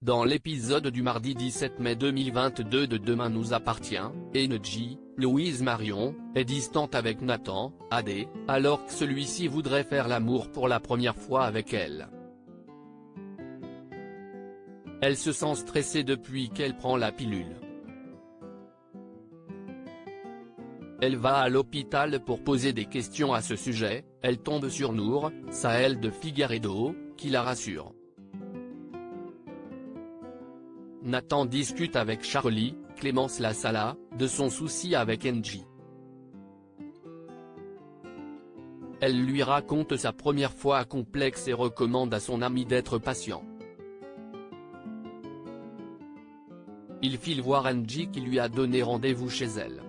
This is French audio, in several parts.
Dans l'épisode du mardi 17 mai 2022 de Demain nous appartient, Engie, Louise Marion, est distante avec Nathan, AD, alors que celui-ci voudrait faire l'amour pour la première fois avec elle. Elle se sent stressée depuis qu'elle prend la pilule. Elle va à l'hôpital pour poser des questions à ce sujet, elle tombe sur Nour, Sahel de Figueiredo, qui la rassure. Nathan discute avec Charlie, Clémence Lasala, de son souci avec Engie. Elle lui raconte sa première fois complexe et recommande à son ami d'être patient. Il file voir Engie qui lui a donné rendez-vous chez elle.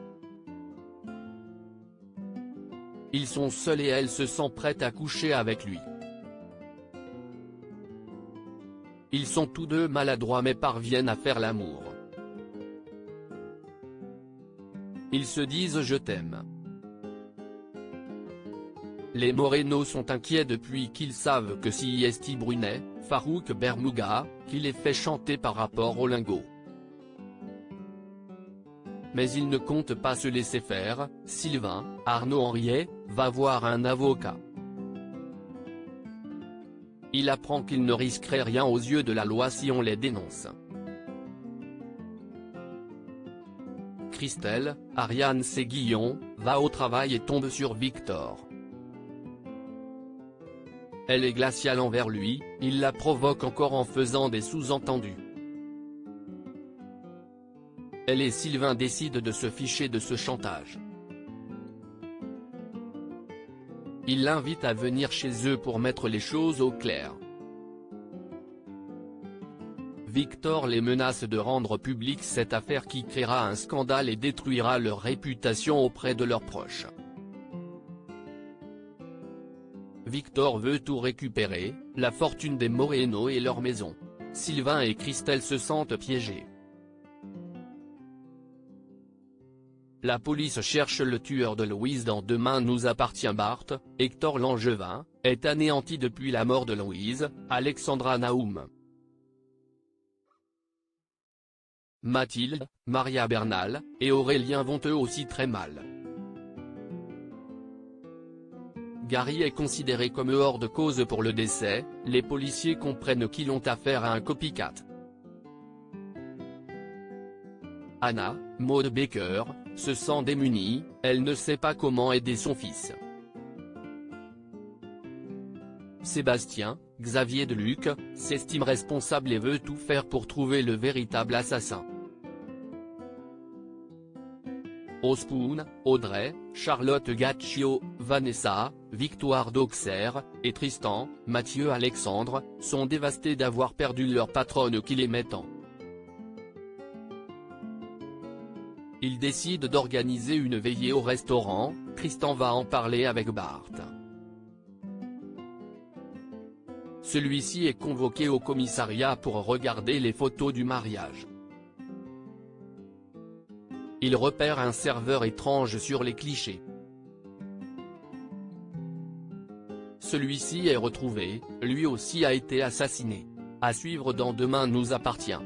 Ils sont seuls et elle se sent prête à coucher avec lui. Ils sont tous deux maladroits mais parviennent à faire l'amour. Ils se disent « je t'aime ». Les Moreno sont inquiets depuis qu'ils savent que si Esti Brunet, Farouk Bermouga, qui les fait chanter par rapport au lingot. Mais ils ne comptent pas se laisser faire, Sylvain, Arnaud Henriet, va voir un avocat. Il apprend qu'il ne risquerait rien aux yeux de la loi si on les dénonce. Christelle, Ariane Séguillon, va au travail et tombe sur Victor. Elle est glaciale envers lui, il la provoque encore en faisant des sous-entendus. Elle et Sylvain décident de se ficher de ce chantage. Il l'invite à venir chez eux pour mettre les choses au clair. Victor les menace de rendre publique cette affaire qui créera un scandale et détruira leur réputation auprès de leurs proches. Victor veut tout récupérer, la fortune des Moreno et leur maison. Sylvain et Christelle se sentent piégés. La police cherche le tueur de Louise dans Demain nous appartient. Bart, Hector Langevin, est anéanti depuis la mort de Louise, Alexandra Naoum. Mathilde, Maria Bernal, et Aurélien vont eux aussi très mal. Gary est considéré comme hors de cause pour le décès, les policiers comprennent qu'ils ont affaire à un copycat. Anna, Maud Baker, se sent démunie, elle ne sait pas comment aider son fils. Sébastien, Xavier Deluc, s'estime responsable et veut tout faire pour trouver le véritable assassin. Ospoon, Audrey, Charlotte Gaccio, Vanessa, Victoire d'Auxerre, et Tristan, Mathieu Alexandre, sont dévastés d'avoir perdu leur patronne qui les met en. Ils décident d'organiser une veillée au restaurant, Tristan va en parler avec Bart. Celui-ci est convoqué au commissariat pour regarder les photos du mariage. Il repère un serveur étrange sur les clichés. Celui-ci est retrouvé, lui aussi a été assassiné. À suivre dans Demain nous appartient.